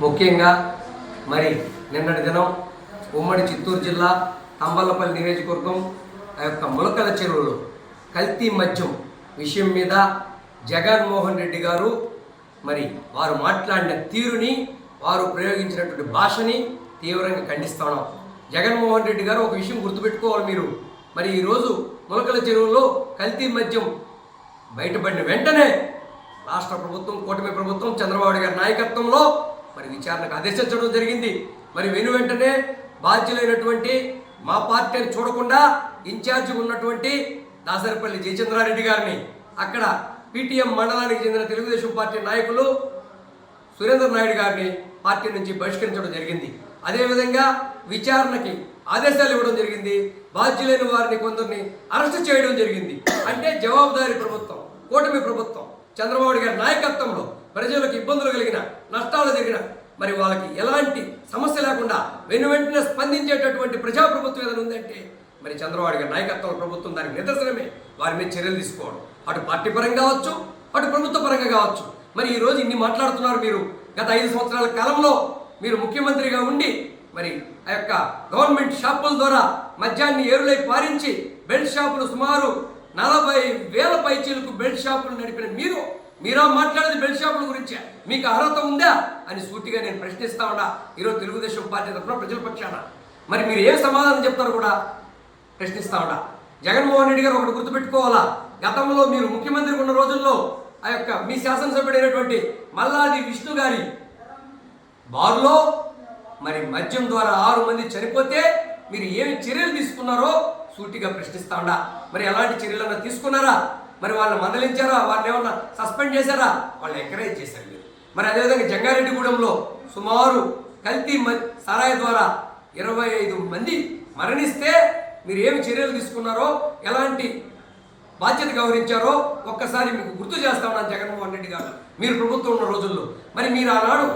ముఖ్యంగా మరి నిన్నటి దినం ఉమ్మడి చిత్తూరు జిల్లా తంబలపల్లి నియోజకవర్గం ఆ యొక్క ములకల చెరువులో కల్తీ మద్యం విషయం మీద జగన్మోహన్ రెడ్డి గారు మరి వారు మాట్లాడిన తీరుని, వారు ప్రయోగించినటువంటి భాషని తీవ్రంగా ఖండిస్తా ఉన్నాం. జగన్మోహన్ రెడ్డి గారు ఒక విషయం గుర్తుపెట్టుకోవాలి మీరు. మరి ఈరోజు ములకల చెరువులో కల్తీ మద్యం బయటపడిన వెంటనే రాష్ట్ర ప్రభుత్వం, కూటమి ప్రభుత్వం, చంద్రబాబు గారి నాయకత్వంలో మరి విచారణకు ఆదేశించడం జరిగింది. మరి వెంటనే బాధ్యులైనటువంటి మా పార్టీని చూడకుండా ఇన్ఛార్జి ఉన్నటువంటి దాసరిపల్లి జయచంద్రారెడ్డి గారిని, అక్కడ పీటీఎం మండలానికి చెందిన తెలుగుదేశం పార్టీ నాయకులు సురేంద్ర నాయుడు గారిని పార్టీ నుంచి బహిష్కరించడం జరిగింది. అదేవిధంగా విచారణకి ఆదేశాలు ఇవ్వడం జరిగింది. బాధ్యులైన వారిని కొందరిని అరెస్ట్ చేయడం జరిగింది. అంటే జవాబుదారీ ప్రభుత్వం, కూటమి ప్రభుత్వం, చంద్రబాబు గారి నాయకత్వంలో ప్రజలకు ఇబ్బందులు కలిగిన, నష్టాలు జరిగిన, మరి వాళ్ళకి ఎలాంటి సమస్య లేకుండా వెంటనే స్పందించేటటువంటి ప్రజాప్రభుత్వం ఏదైనా ఉందంటే మరి చంద్రబాబు గారి నాయకత్వంలో ప్రభుత్వం దానికి నిదర్శనమే. వారి మీద చర్యలు తీసుకోవడం, అటు పార్టీ పరంగా కావచ్చు, అటు ప్రభుత్వ పరంగా కావచ్చు. మరి ఈరోజు ఇన్ని మాట్లాడుతున్నారు మీరు. గత 5 సంవత్సరాల కాలంలో మీరు ముఖ్యమంత్రిగా ఉండి మరి ఆ యొక్క గవర్నమెంట్ షాపుల ద్వారా మద్యాన్ని ఏరులై పారించి బెల్ట్ షాపులు సుమారు 40,000 పైచీలకు బెల్ట్ షాపులు నడిపిన మీరా మాట్లాడేది బెల్ట్ షాపుల గురించే? మీకు అర్హత ఉందా అని సూటిగా నేను ప్రశ్నిస్తా ఉన్నా ఈరోజు తెలుగుదేశం పార్టీ తరఫున ప్రజల పక్షాన. మరి మీరు ఏ సమాధానం చెప్తారో కూడా ప్రశ్నిస్తా ఉన్నా. జగన్మోహన్ రెడ్డి గారు ఒకటి గుర్తుపెట్టుకోవాలా, గతంలో మీరు ముఖ్యమంత్రి ఉన్న రోజుల్లో ఆ యొక్క మీ శాసనసభ్యుడైనటువంటి మల్లాది విష్ణు గారి బారులో మరి మద్యం ద్వారా 6 మంది చనిపోతే మీరు ఏమి చర్యలు తీసుకున్నారో సూటిగా ప్రశ్నిస్తా ఉన్నా. మరి ఎలాంటి చర్యలన్నా తీసుకున్నారా? మరి వాళ్ళని మందలించారా? వాళ్ళని ఏమన్నా సస్పెండ్ చేశారా? వాళ్ళని ఎంకరేజ్ చేశారు మీరు. మరి అదేవిధంగా జంగారెడ్డిగూడెంలో సుమారు కల్తీ సారాయి ద్వారా 25 మంది మరణిస్తే మీరు ఏమి చర్యలు తీసుకున్నారో, ఎలాంటి బాధ్యత గౌరవించారో ఒక్కసారి మీకు గుర్తు చేస్తా ఉన్నాను జగన్మోహన్ రెడ్డి గారు మీరు ప్రభుత్వం ఉన్న రోజుల్లో. మరి మీరు ఆనాడు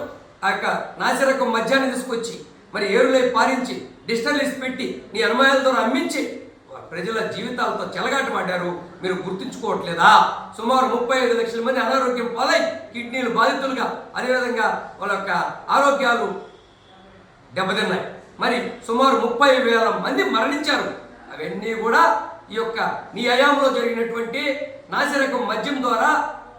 ఆ యొక్క నాసిరకం మద్యాన్ని తీసుకొచ్చి మరి ఏరులై పారించి డిజిటలిస్ట్ పెట్టి నీ అనుమానాలతో అమ్మించి ప్రజల జీవితాలతో చెలగాటమాడారు. మీరు గుర్తుంచుకోవట్లేదా? సుమారు 35 లక్షల మంది అనారోగ్యం పాలై కిడ్నీలు బాధితులుగా, అదేవిధంగా వాళ్ళ యొక్క ఆరోగ్యాలు దెబ్బతిన్నాయి. మరి సుమారు 30,000 మంది మరణించారు. అవన్నీ కూడా ఈ యొక్క నీ హయాంలో జరిగినటువంటి నాసిరకం మద్యం ద్వారా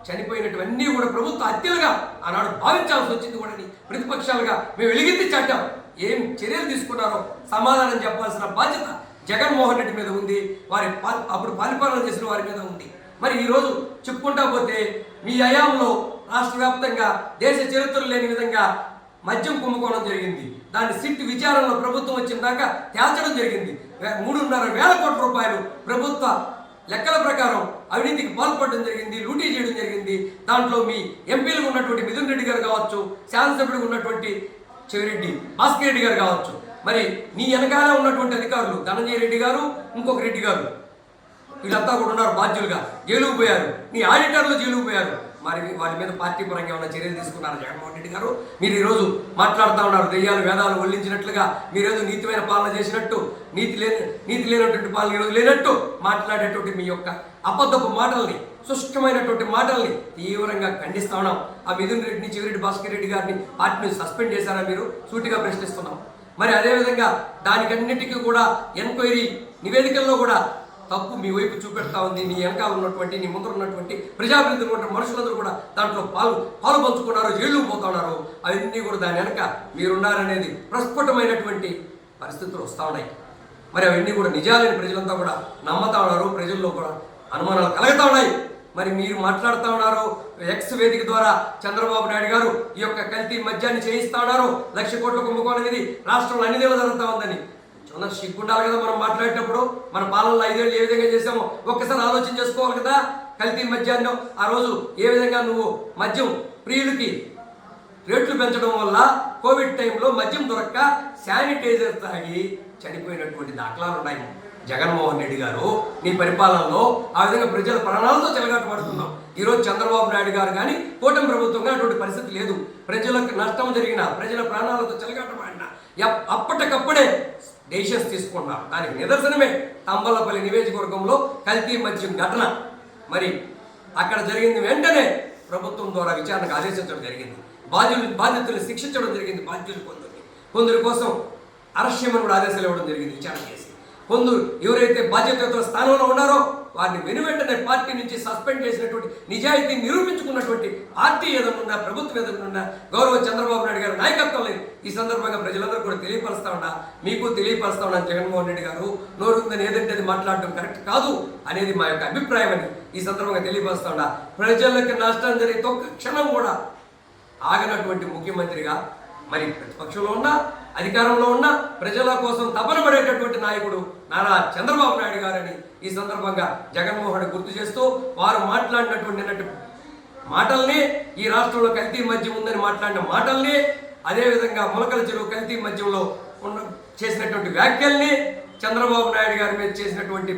చనిపోయినటువన్నీ కూడా ప్రభుత్వ హత్యలుగా ఆనాడు భావించాల్సి వచ్చింది కూడా. ప్రతిపక్షాలుగా మేము వెలిగెత్తి చాటాం. ఏం చర్యలు తీసుకున్నారో సమాధానం చెప్పాల్సిన బాధ్యత జగన్మోహన్ రెడ్డి మీద ఉంది, వారి అప్పుడు పరిపాలన చేసిన వారి మీద ఉంది. మరి ఈరోజు చెప్పుకుంటా పోతే మీ హయాంలో రాష్ట్ర వ్యాప్తంగా దేశ చరిత్రలు లేని విధంగా మద్యం కుంభకోణం జరిగింది. దాన్ని సిట్ విచారణలో ప్రభుత్వం వచ్చిన దాకా తేల్చడం జరిగింది. 3,500 కోట్ల రూపాయలు ప్రభుత్వ లెక్కల ప్రకారం అవినీతికి పాల్పడడం జరిగింది, లూటీ చేయడం జరిగింది. దాంట్లో మీ ఎంపీలుగా ఉన్నటువంటి మిథున్ రెడ్డి గారు కావచ్చు, శాసనసభ్యుడిగా ఉన్నటువంటి చెవిరెడ్డి భాస్కర్ రెడ్డి గారు కావచ్చు, మరి నీ వెనకాల ఉన్నటువంటి అధికారులు ధనంజయ రెడ్డి గారు, ఇంకొక రెడ్డి గారు, వీళ్ళంతా కూడా ఉన్నారు బాధ్యులుగా, జైలుకు పోయారు. నీ ఆడిటర్లు జైలుకు పోయారు. మరి వాళ్ళ మీద పార్టీ పరంగా ఉన్న చర్యలు తీసుకున్నారు జగన్మోహన్ రెడ్డి గారు. మీరు ఈరోజు మాట్లాడుతూ ఉన్నారు దెయ్యాలు వేదాలు వల్లించినట్లుగా, మీరేదో నీతిమైన పాలన చేసినట్టు, నీతి లేనటువంటి పాలన ఈరోజు లేనట్టు మాట్లాడేటువంటి మీ యొక్క అబద్ధపు మాటల్ని, సుష్టమైనటువంటి మాటల్ని తీవ్రంగా ఖండిస్తా ఉన్నాం. ఆ మిథున్ రెడ్డిని, చెవిరెడ్డి భాస్కర్ రెడ్డి గారిని పార్టీ నుంచి సస్పెండ్ చేశారా మీరు? సూటిగా ప్రశ్నిస్తున్నాం. మరి అదేవిధంగా దానికన్నిటికీ కూడా ఎంక్వైరీ నివేదికల్లో కూడా తప్పు మీ వైపు చూపెడతా ఉంది. నీ వెనకాల ఉన్నటువంటి, నీ ముందర ఉన్నటువంటి ప్రజాప్రతినిధులు ఉన్నటువంటి మనుషులందరూ కూడా దాంట్లో పాలు పంచుకున్నారు, జైలు పోతున్నారు. అవన్నీ కూడా దాని వెనక మీరున్నారనేది ప్రస్ఫుటమైనటువంటి పరిస్థితులు వస్తూ ఉన్నాయి. మరి అవన్నీ కూడా నిజాలని ప్రజలంతా కూడా నమ్ముతా ఉన్నారు. ప్రజల్లో కూడా అనుమానాలు కలుగుతూ ఉన్నాయి. మరి మీరు మాట్లాడుతూ ఉన్నారు ఎక్స్ వేదిక ద్వారా చంద్రబాబు నాయుడు గారు ఈ యొక్క కల్తీ మద్యాన్ని చేయిస్తా ఉన్నారు, 1,00,000 కోట్ల కుంభకోణం ఇది రాష్ట్రంలో అన్ని దేవ జరుగుతూ ఉందని. చాలా సిగ్గుండాలి కదా మనం మాట్లాడేటప్పుడు. మన పాలనలో 5 ఏళ్ళు ఏ విధంగా చేసామో ఒక్కసారి ఆలోచన చేసుకోవాలి కదా. కల్తీ మద్యాన్ని ఆ రోజు ఏ విధంగా నువ్వు మద్యం ప్రియులకి రేట్లు పెంచడం వల్ల కోవిడ్ టైంలో మద్యం దొరక్క శానిటైజర్ తాగి చనిపోయినటువంటి దాఖలాలు ఉన్నాయి. జగన్మోహన్ రెడ్డి గారు నీ పరిపాలనలో ఆ విధంగా ప్రజల ప్రాణాలతో చెలగాటు పడుతున్నాం. ఈరోజు చంద్రబాబు నాయుడు గారు కానీ కూటమి ప్రభుత్వంగా అటువంటి పరిస్థితి లేదు. ప్రజలకు నష్టం జరిగిన, ప్రజల ప్రాణాలతో చెలగాట పడినా అప్పటికప్పుడే డెసిషన్స్ తీసుకున్నారు. దానికి నిదర్శనమే తంబలపల్లి నియోజకవర్గంలో కల్తీ మద్యం ఘటన. మరి అక్కడ జరిగింది వెంటనే ప్రభుత్వం ద్వారా విచారణకు ఆదేశించడం జరిగింది. బాధితులను శిక్షించడం జరిగింది. బాధ్యులు కొందరి కోసం అరెస్ట్ చేయమని కూడా ఆదేశాలు ఇవ్వడం జరిగింది విచారణ చేసి. కొందరు ఎవరైతే బాధ్యతతో స్థానంలో ఉన్నారో వారిని వెనువెంటనే పార్టీ నుంచి సస్పెండ్ చేసినటువంటి నిజాయితీని నిరూపించుకున్నటువంటి పార్టీ ఏదన్నా ప్రభుత్వం ఏదన్నా గౌరవ చంద్రబాబు నాయుడు గారి నాయకత్వంలో ఈ సందర్భంగా ప్రజలందరూ కూడా తెలియపరుస్తా ఉన్నా, మీకు తెలియపరుస్తా ఉన్నాను. జగన్మోహన్ రెడ్డి గారు నోరుందని ఏదంటే అది మాట్లాడటం కరెక్ట్ కాదు అనేది మా యొక్క అభిప్రాయం అని ఈ సందర్భంగా తెలియపరుస్తా ఉన్నా. ప్రజలకు నష్టం జరిగితే ఒక్క క్షణం కూడా ఆగనటువంటి ముఖ్యమంత్రిగా, మరి ప్రతిపక్షంలో ఉన్న అధికారంలో ఉన్న ప్రజల కోసం తపన పడేటటువంటి నాయకుడు నారా చంద్రబాబు నాయుడు గారని ఈ సందర్భంగా జగన్మోహన్ రెడ్డి గుర్తు చేస్తూ, వారు మాట్లాడినటువంటి మాటల్ని, ఈ రాష్ట్రంలో కల్తీ మద్యం ఉందని మాట్లాడిన మాటల్ని, అదేవిధంగా ములకల చెరువు కల్తీ మద్యంలో చేసినటువంటి వ్యాఖ్యల్ని, చంద్రబాబు నాయుడు గారి మీద చేసినటువంటి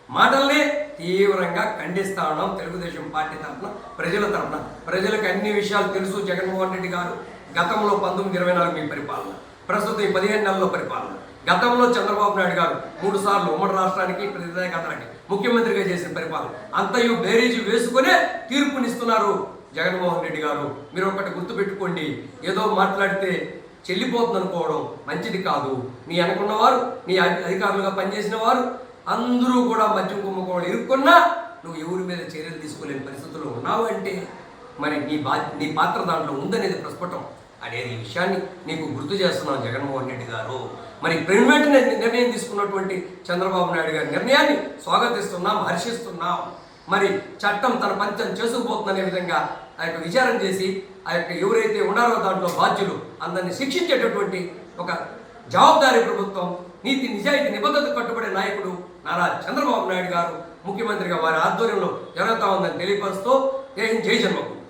మాటల్ని తీవ్రంగా ఖండిస్తా ఉన్నాం. తెలుగుదేశం పార్టీ తరఫున, ప్రజల తరఫున. ప్రజలకు అన్ని విషయాలు తెలుసు. జగన్మోహన్ రెడ్డి గారు గతంలో 1924 మీ పరిపాలన, ప్రస్తుతం ఈ 15 నెలల్లో పరిపాలన. గతంలో చంద్రబాబు నాయుడు గారు 3 సార్లు ఉమ్మడి రాష్ట్రానికి ప్రతిదానికి ముఖ్యమంత్రిగా చేసిన పరిపాలన అంతయు బేరీజు వేసుకునే తీర్పునిస్తున్నారు జగన్మోహన్ రెడ్డి గారు. మీరు ఒకటి గుర్తుపెట్టుకోండి, ఏదో మాట్లాడితే చెల్లిపోతుంది అనుకోవడం మంచిది కాదు. నీ అనుకున్నవారు, నీ అధికారులుగా పనిచేసిన వారు అందరూ కూడా మద్యం కుంభకోణంలో ఇరుక్కున్నా నువ్వు ఎవరి మీద చర్యలు తీసుకోలేని పరిస్థితుల్లో ఉన్నావు అంటే మరి నీ పాత్ర దాంట్లో ఉందనేది ప్రస్ఫుటం అనేది విషయాన్ని నీకు గుర్తు చేస్తున్నాం జగన్మోహన్ రెడ్డి గారు. మరి వెంటనే నిర్ణయం తీసుకున్నటువంటి చంద్రబాబు నాయుడు గారి నిర్ణయాన్ని స్వాగతిస్తున్నాం, హర్షిస్తున్నాం. మరి చట్టం తన పంచం చేసుకుపోతుందనే విధంగా ఆ యొక్క విచారణ చేసి ఆ యొక్క ఎవరైతే ఉన్నారో దాంట్లో బాధ్యులు అందరినీ శిక్షించేటటువంటి ఒక జవాబుదారీ ప్రభుత్వం, నీతి నిజాయితీ నిబద్ధత కట్టుబడే నాయకుడు నారా చంద్రబాబు నాయుడు గారు ముఖ్యమంత్రిగా వారి ఆధ్వర్యంలో జరుగుతా ఉందని తెలియపరుస్తూ జై హింద్, జై జన్మభూమి.